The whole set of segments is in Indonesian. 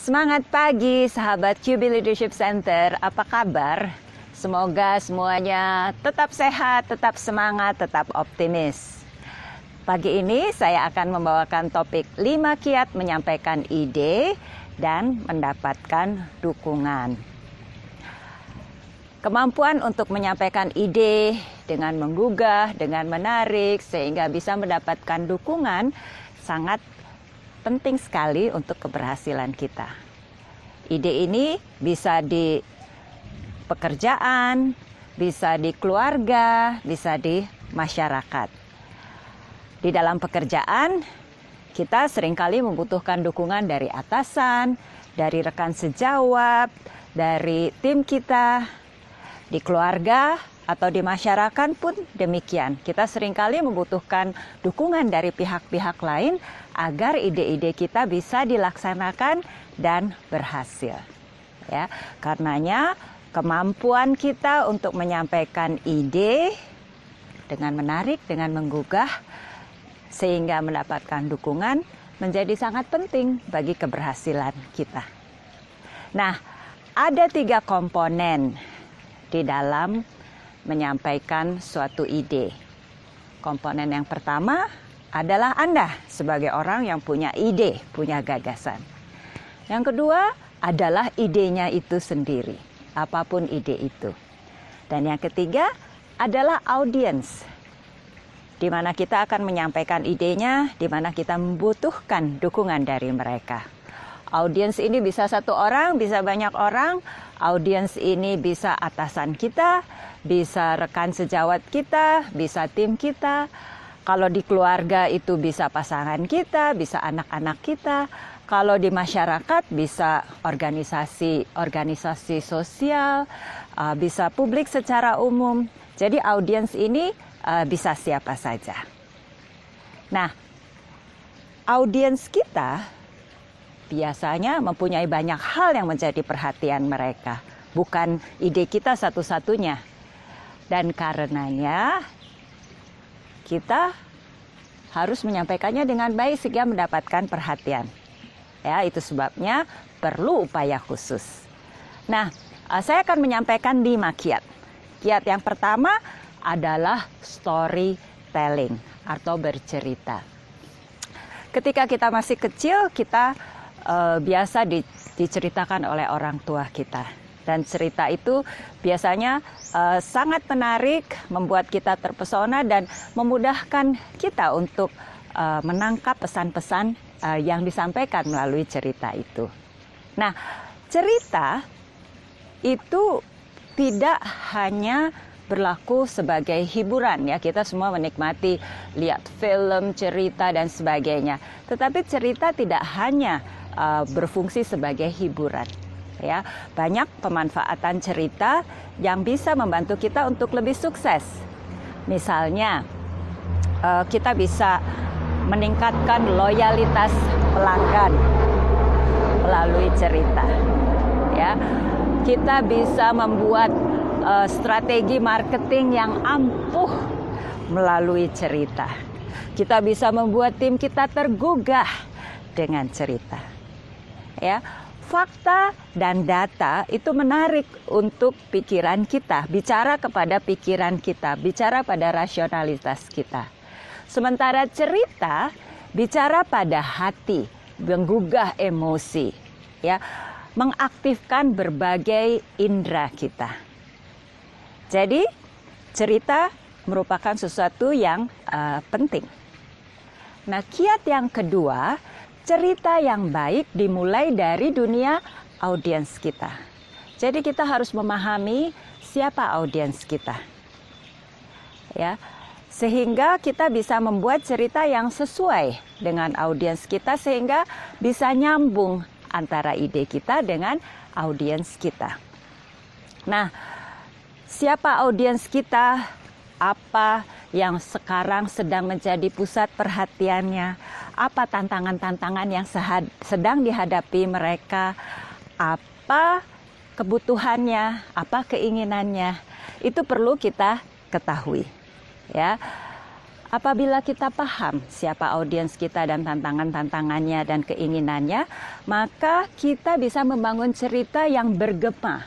Semangat pagi sahabat QB Leadership Center, apa kabar? Semoga semuanya tetap sehat, tetap semangat, tetap optimis. Pagi ini saya akan membawakan topik 5 kiat menyampaikan ide dan mendapatkan dukungan. Kemampuan untuk menyampaikan ide dengan menggugah, dengan menarik, sehingga bisa mendapatkan dukungan sangat penting sekali untuk keberhasilan kita. Ide ini bisa di pekerjaan, bisa di keluarga, bisa di masyarakat. Di dalam pekerjaan, kita seringkali membutuhkan dukungan dari atasan, dari rekan sejawat, dari tim kita. Di keluarga atau di masyarakat pun demikian. Kita seringkali membutuhkan dukungan dari pihak-pihak lain agar ide-ide kita bisa dilaksanakan dan berhasil. Ya, karenanya kemampuan kita untuk menyampaikan ide dengan menarik, dengan menggugah, sehingga mendapatkan dukungan menjadi sangat penting bagi keberhasilan kita. Nah, ada 3 komponen di dalam menyampaikan suatu ide. Komponen yang pertama adalah Anda sebagai orang yang punya ide, punya gagasan. Yang kedua adalah idenya itu sendiri, apapun ide itu. Dan yang ketiga adalah audiens, di mana kita akan menyampaikan idenya, di mana kita membutuhkan dukungan dari mereka. Audiens ini bisa 1 orang, bisa banyak orang. Audiens ini bisa atasan kita, bisa rekan sejawat kita, bisa tim kita. Kalau di keluarga itu bisa pasangan kita, bisa anak-anak kita. Kalau di masyarakat bisa organisasi sosial, bisa publik secara umum. Jadi audiens ini bisa siapa saja. Nah, audiens kita biasanya mempunyai banyak hal yang menjadi perhatian mereka. Bukan ide kita satu-satunya. Dan karenanya kita harus menyampaikannya dengan baik sehingga mendapatkan perhatian. Ya, itu sebabnya perlu upaya khusus. Nah, saya akan menyampaikan 5 kiat. Kiat yang pertama adalah storytelling atau bercerita. Ketika kita masih kecil, kita biasa diceritakan oleh orang tua kita. Dan cerita itu biasanya sangat menarik, membuat kita terpesona dan memudahkan kita untuk menangkap pesan-pesan yang disampaikan melalui cerita itu. Nah, cerita itu tidak hanya berlaku sebagai hiburan, ya, kita semua menikmati lihat film, cerita dan sebagainya. Tetapi cerita tidak hanya berfungsi sebagai hiburan, ya. Banyak pemanfaatan cerita yang bisa membantu kita untuk lebih sukses. Misalnya, kita bisa meningkatkan loyalitas pelanggan melalui cerita, ya. Kita bisa membuat strategi marketing yang ampuh melalui cerita. Kita bisa membuat tim kita tergugah dengan cerita. Ya, fakta dan data itu menarik untuk pikiran kita, bicara kepada pikiran kita, bicara pada rasionalitas kita. Sementara cerita bicara pada hati, menggugah emosi, ya, mengaktifkan berbagai indera kita. Jadi, cerita merupakan sesuatu yang penting. Nah, kiat yang kedua, cerita yang baik dimulai dari dunia audiens kita. Jadi kita harus memahami siapa audiens kita. Ya, sehingga kita bisa membuat cerita yang sesuai dengan audiens kita sehingga bisa nyambung antara ide kita dengan audiens kita. Nah, siapa audiens kita? Apa yang sekarang sedang menjadi pusat perhatiannya? Apa tantangan-tantangan yang sedang dihadapi mereka? Apa kebutuhannya? Apa keinginannya? Itu perlu kita ketahui. Ya, apabila kita paham siapa audiens kita dan tantangan-tantangannya dan keinginannya, maka kita bisa membangun cerita yang bergema,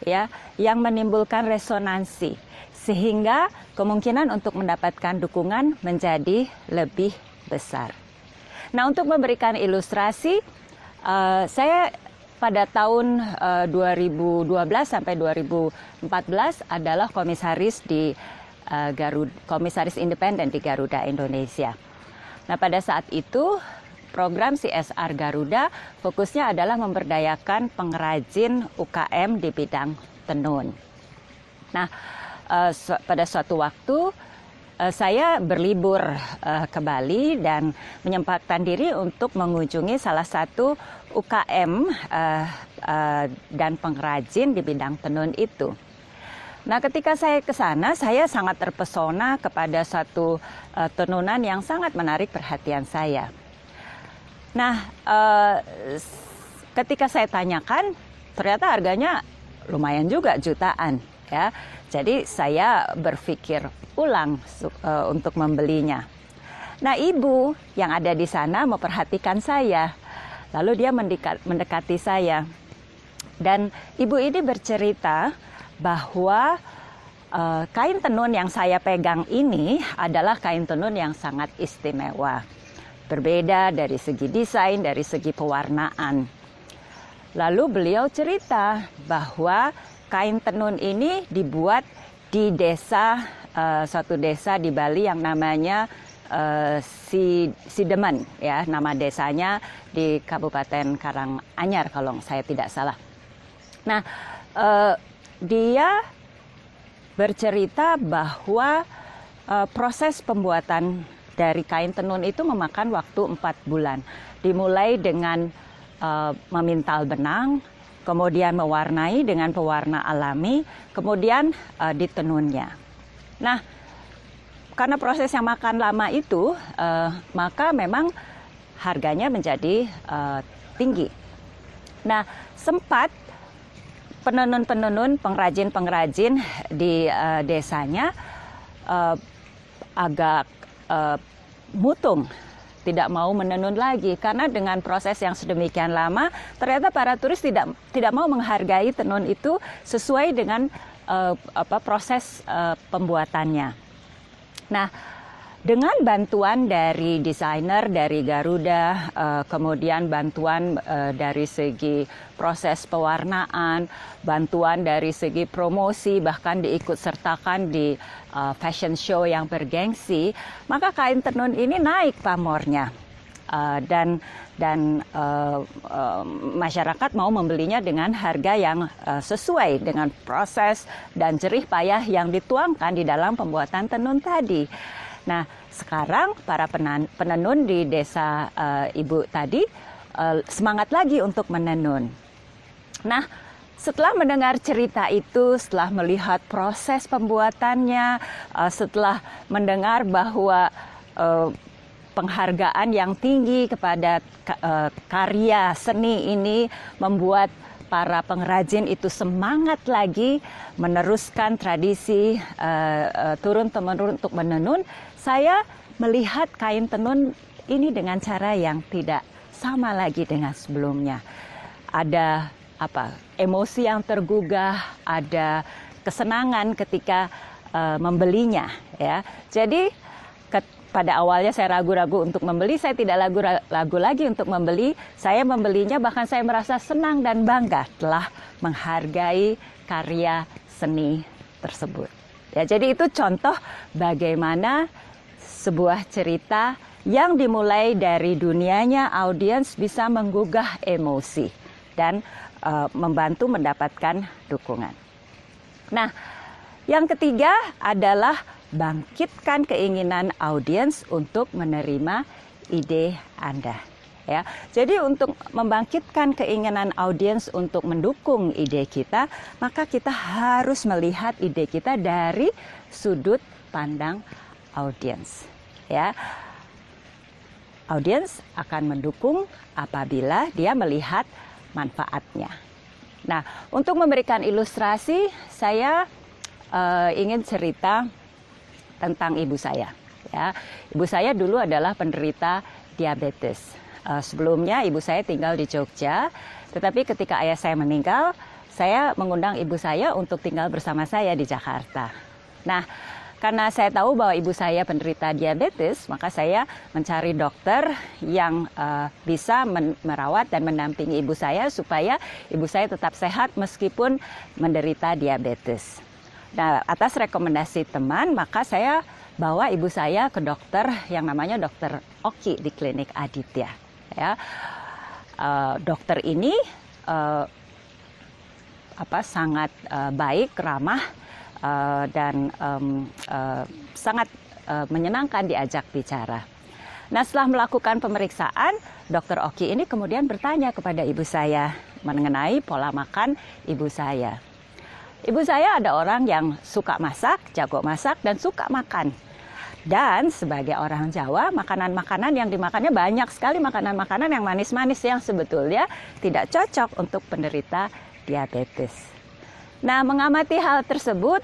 ya, yang menimbulkan resonansi, sehingga kemungkinan untuk mendapatkan dukungan menjadi lebih besar. Nah, untuk memberikan ilustrasi, saya pada tahun 2012 sampai 2014 adalah komisaris di komisaris independen di Garuda Indonesia. Nah, pada saat itu program CSR Garuda fokusnya adalah memberdayakan pengrajin UKM di bidang tenun. Nah, pada suatu waktu saya berlibur ke Bali dan menyempatkan diri untuk mengunjungi salah satu UKM dan pengrajin di bidang tenun itu. Nah, ketika saya ke sana, saya sangat terpesona kepada satu tenunan yang sangat menarik perhatian saya. Nah, ketika saya tanyakan, ternyata harganya lumayan juga, jutaan, ya. Jadi saya berpikir ulang untuk membelinya. Nah, ibu yang ada di sana memperhatikan saya, lalu dia mendekati saya, dan ibu ini bercerita bahwa kain tenun yang saya pegang ini adalah kain tenun yang sangat istimewa. Berbeda dari segi desain, dari segi pewarnaan. Lalu beliau cerita bahwa kain tenun ini dibuat di desa, suatu desa di Bali yang namanya Sidemen, ya, nama desanya di Kabupaten Karanganyar kalau saya tidak salah. Nah, dia bercerita bahwa proses pembuatan dari kain tenun itu memakan waktu 4 bulan. Dimulai dengan memintal benang, kemudian mewarnai dengan pewarna alami, kemudian ditenunnya. Nah, karena proses yang makan lama itu, maka memang harganya menjadi tinggi. Nah, sempat penenun-penenun, pengrajin-pengrajin di desanya agak mutung, tidak mau menenun lagi karena dengan proses yang sedemikian lama, ternyata para turis tidak mau menghargai tenun itu sesuai dengan proses pembuatannya. Nah, dengan bantuan dari desainer dari Garuda, kemudian bantuan dari segi proses pewarnaan, bantuan dari segi promosi, bahkan diikutsertakan di fashion show yang bergengsi, maka kain tenun ini naik pamornya. Dan masyarakat mau membelinya dengan harga yang sesuai dengan proses dan jerih payah yang dituangkan di dalam pembuatan tenun tadi. Nah, sekarang para penenun di desa ibu tadi semangat lagi untuk menenun. Nah, setelah mendengar cerita itu, setelah melihat proses pembuatannya, setelah mendengar bahwa penghargaan yang tinggi kepada karya seni ini membuat para pengrajin itu semangat lagi meneruskan tradisi turun-temurun untuk menenun. Saya melihat kain tenun ini dengan cara yang tidak sama lagi dengan sebelumnya. Ada emosi yang tergugah, ada kesenangan ketika membelinya, ya. Jadi pada awalnya saya ragu-ragu untuk membeli, saya tidak ragu lagi untuk membeli. Saya membelinya, bahkan saya merasa senang dan bangga telah menghargai karya seni tersebut. Ya, jadi itu contoh bagaimana sebuah cerita yang dimulai dari dunianya audiens bisa menggugah emosi dan membantu mendapatkan dukungan. Nah, yang ketiga adalah bangkitkan keinginan audiens untuk menerima ide Anda. Ya, jadi untuk membangkitkan keinginan audiens untuk mendukung ide kita, maka kita harus melihat ide kita dari sudut pandang audiens. Ya, audiens akan mendukung apabila dia melihat manfaatnya. Nah, untuk memberikan ilustrasi, saya ingin cerita tentang ibu saya. Ya, ibu saya dulu adalah penderita diabetes. Sebelumnya ibu saya tinggal di Jogja, tetapi ketika ayah saya meninggal, saya mengundang ibu saya untuk tinggal bersama saya di Jakarta. Nah, karena saya tahu bahwa ibu saya penderita diabetes, maka saya mencari dokter yang bisa merawat dan mendampingi ibu saya supaya ibu saya tetap sehat meskipun menderita diabetes. Nah, atas rekomendasi teman, maka saya bawa ibu saya ke dokter yang namanya Dokter Oki di Klinik Aditya. Ya, dokter ini sangat baik, ramah, dan sangat menyenangkan diajak bicara. Nah, setelah melakukan pemeriksaan, Dokter Oki ini kemudian bertanya kepada ibu saya mengenai pola makan ibu saya. Ibu saya ada orang yang suka masak, jago masak, dan suka makan. Dan sebagai orang Jawa, makanan-makanan yang dimakannya banyak sekali, makanan-makanan yang manis-manis yang sebetulnya tidak cocok untuk penderita diabetes. Nah, mengamati hal tersebut,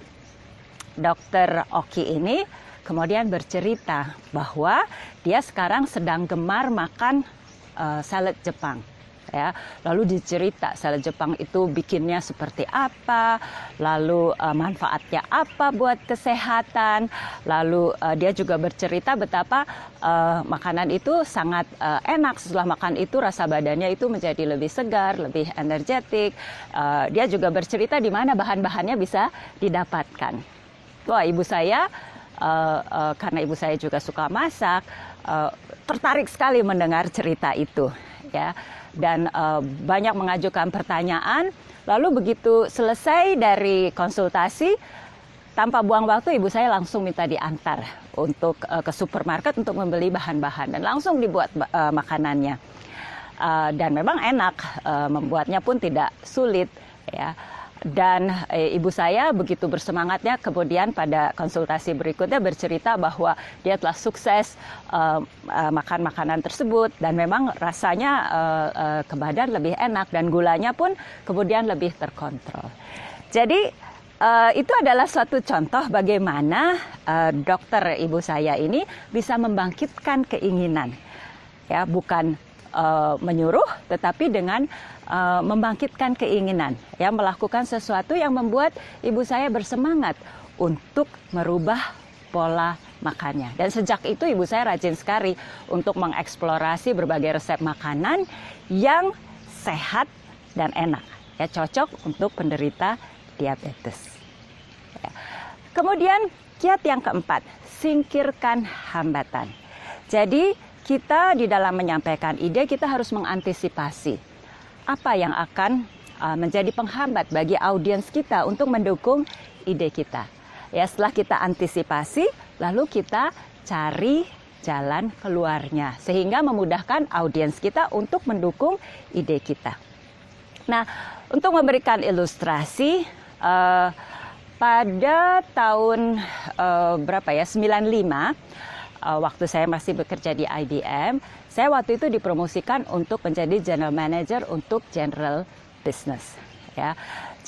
Dokter Oki ini kemudian bercerita bahwa dia sekarang sedang gemar makan salad Jepang. Ya, lalu dicerita salad Jepang itu bikinnya seperti apa, lalu manfaatnya apa buat kesehatan, lalu dia juga bercerita betapa makanan itu sangat enak, setelah makan itu rasa badannya itu menjadi lebih segar, lebih energetik. Dia juga bercerita di mana bahan-bahannya bisa didapatkan. Wah, ibu saya karena ibu saya juga suka masak, tertarik sekali mendengar cerita itu, ya. Dan banyak mengajukan pertanyaan. Lalu begitu selesai dari konsultasi, tanpa buang waktu ibu saya langsung minta diantar untuk ke supermarket untuk membeli bahan-bahan dan langsung dibuat makanannya. Dan memang enak, membuatnya pun tidak sulit, ya. Dan ibu saya begitu bersemangatnya kemudian pada konsultasi berikutnya bercerita bahwa dia telah sukses makan makanan tersebut dan memang rasanya ke badan lebih enak dan gulanya pun kemudian lebih terkontrol. Jadi itu adalah suatu contoh bagaimana dokter ibu saya ini bisa membangkitkan keinginan, ya, bukan menyuruh tetapi dengan membangkitkan keinginan, ya, melakukan sesuatu yang membuat ibu saya bersemangat untuk merubah pola makannya. Dan sejak itu ibu saya rajin sekali untuk mengeksplorasi berbagai resep makanan yang sehat dan enak, ya, cocok untuk penderita diabetes. Ya. Kemudian kiat yang keempat, singkirkan hambatan. Jadi kita di dalam menyampaikan ide kita harus mengantisipasi apa yang akan menjadi penghambat bagi audiens kita untuk mendukung ide kita. Ya, setelah kita antisipasi, lalu kita cari jalan keluarnya sehingga memudahkan audiens kita untuk mendukung ide kita. Nah, untuk memberikan ilustrasi, pada tahun 95, waktu saya masih bekerja di IBM, saya waktu itu dipromosikan untuk menjadi General Manager untuk General Business. Ya,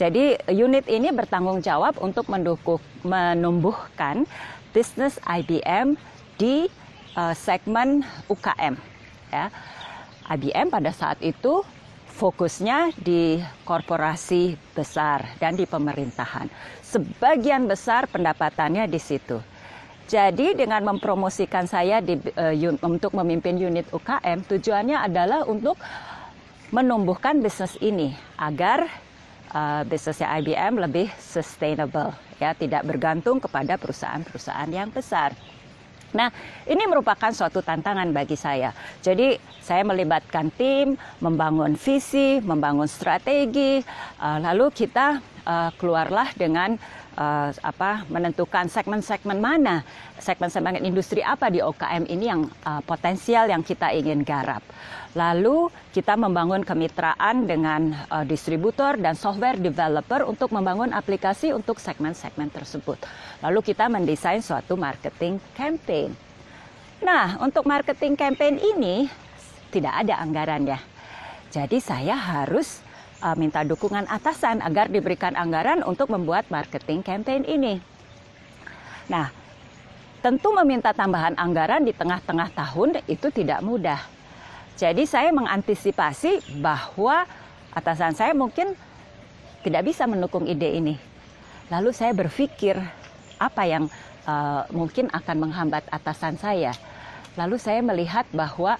jadi unit ini bertanggung jawab untuk menumbuhkan bisnis IBM di segmen UKM. Ya, IBM pada saat itu fokusnya di korporasi besar dan di pemerintahan. Sebagian besar pendapatannya di situ. Jadi dengan mempromosikan saya untuk memimpin unit UKM, tujuannya adalah untuk menumbuhkan bisnis ini agar bisnisnya IBM lebih sustainable, ya, tidak bergantung kepada perusahaan-perusahaan yang besar. Nah, ini merupakan suatu tantangan bagi saya. Jadi saya melibatkan tim, membangun visi, membangun strategi, lalu kita keluarlah dengan menentukan segmen-segmen mana, segmen-segmen industri apa di UKM ini yang potensial yang kita ingin garap. Lalu kita membangun kemitraan dengan distributor dan software developer untuk membangun aplikasi untuk segmen-segmen tersebut. Lalu kita mendesain suatu marketing campaign. Nah, untuk marketing campaign ini tidak ada anggarannya. Jadi saya harus minta dukungan atasan agar diberikan anggaran untuk membuat marketing campaign ini. Nah, tentu meminta tambahan anggaran di tengah-tengah tahun itu tidak mudah. Jadi saya mengantisipasi bahwa atasan saya mungkin tidak bisa mendukung ide ini. Lalu saya berpikir apa yang mungkin akan menghambat atasan saya. Lalu saya melihat bahwa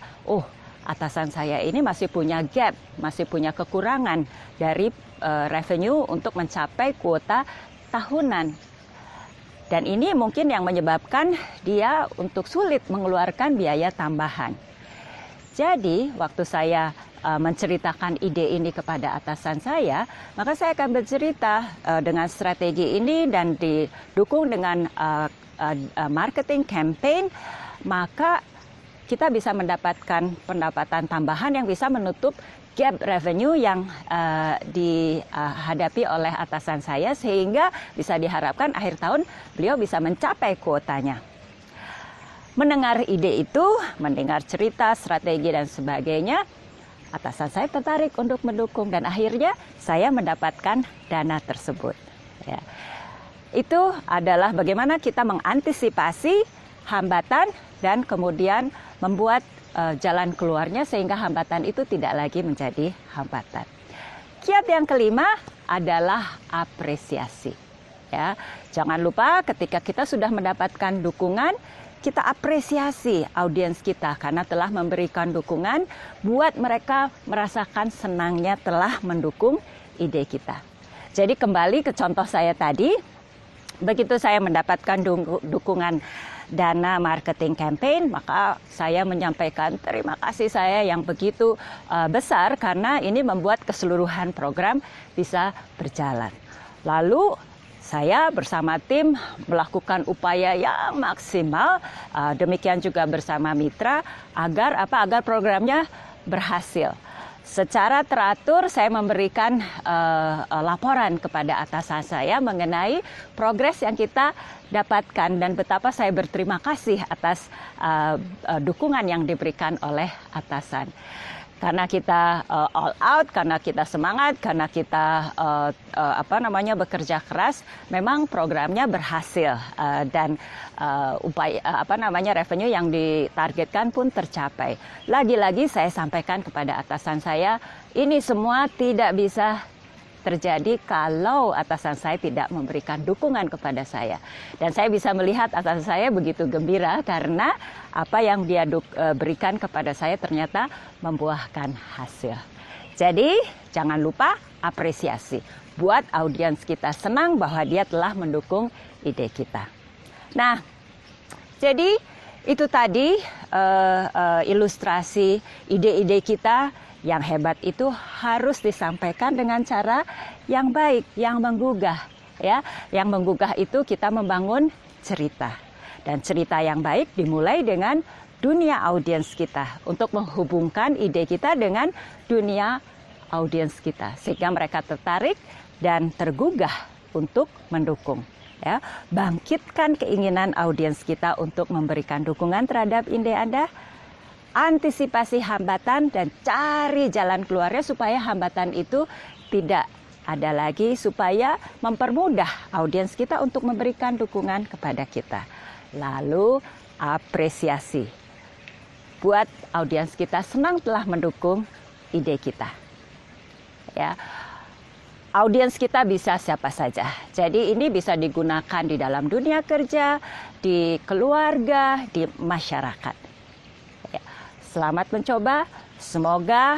atasan saya ini masih punya gap, masih punya kekurangan dari revenue untuk mencapai kuota tahunan. Dan ini mungkin yang menyebabkan dia untuk sulit mengeluarkan biaya tambahan. Jadi waktu saya menceritakan ide ini kepada atasan saya, maka saya akan bercerita dengan strategi ini dan didukung dengan marketing campaign, maka kita bisa mendapatkan pendapatan tambahan yang bisa menutup gap revenue yang dihadapi oleh atasan saya, sehingga bisa diharapkan akhir tahun beliau bisa mencapai kuotanya. Mendengar ide itu, mendengar cerita, strategi dan sebagainya, atasan saya tertarik untuk mendukung dan akhirnya saya mendapatkan dana tersebut. Ya. Itu adalah bagaimana kita mengantisipasi hambatan dan kemudian membuat jalan keluarnya sehingga hambatan itu tidak lagi menjadi hambatan. Kiat yang kelima adalah apresiasi. Ya, jangan lupa ketika kita sudah mendapatkan dukungan, kita apresiasi audiens kita karena telah memberikan dukungan, buat mereka merasakan senangnya telah mendukung ide kita. Jadi kembali ke contoh saya tadi, begitu saya mendapatkan dukungan dana marketing campaign, maka saya menyampaikan terima kasih saya yang begitu besar karena ini membuat keseluruhan program bisa berjalan. Lalu saya bersama tim melakukan upaya yang maksimal, demikian juga bersama mitra agar programnya berhasil. Secara teratur saya memberikan laporan kepada atasan saya mengenai progres yang kita dapatkan dan betapa saya berterima kasih atas dukungan yang diberikan oleh atasan. Karena kita all out, karena kita semangat, karena kita bekerja keras, memang programnya berhasil dan revenue yang ditargetkan pun tercapai. Lagi-lagi saya sampaikan kepada atasan saya, ini semua tidak bisa terjadi kalau atasan saya tidak memberikan dukungan kepada saya. Dan saya bisa melihat atasan saya begitu gembira karena apa yang dia berikan kepada saya ternyata membuahkan hasil. Jadi jangan lupa apresiasi. Buat audiens kita senang bahwa dia telah mendukung ide kita. Nah, jadi itu tadi ilustrasi ide-ide kita. Yang hebat itu harus disampaikan dengan cara yang baik, yang menggugah. Ya, yang menggugah itu kita membangun cerita. Dan cerita yang baik dimulai dengan dunia audiens kita untuk menghubungkan ide kita dengan dunia audiens kita sehingga mereka tertarik dan tergugah untuk mendukung. Ya, bangkitkan keinginan audiens kita untuk memberikan dukungan terhadap ide Anda. Antisipasi hambatan dan cari jalan keluarnya supaya hambatan itu tidak ada lagi, supaya mempermudah audiens kita untuk memberikan dukungan kepada kita. Lalu apresiasi. Buat audiens kita senang telah mendukung ide kita. Ya. Audiens kita bisa siapa saja. Jadi ini bisa digunakan di dalam dunia kerja, di keluarga, di masyarakat. Selamat mencoba, semoga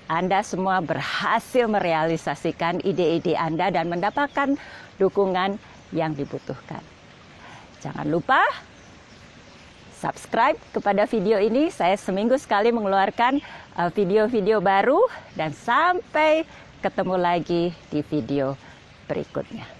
Anda semua berhasil merealisasikan ide-ide Anda dan mendapatkan dukungan yang dibutuhkan. Jangan lupa subscribe kepada video ini, saya seminggu sekali mengeluarkan video-video baru dan sampai ketemu lagi di video berikutnya.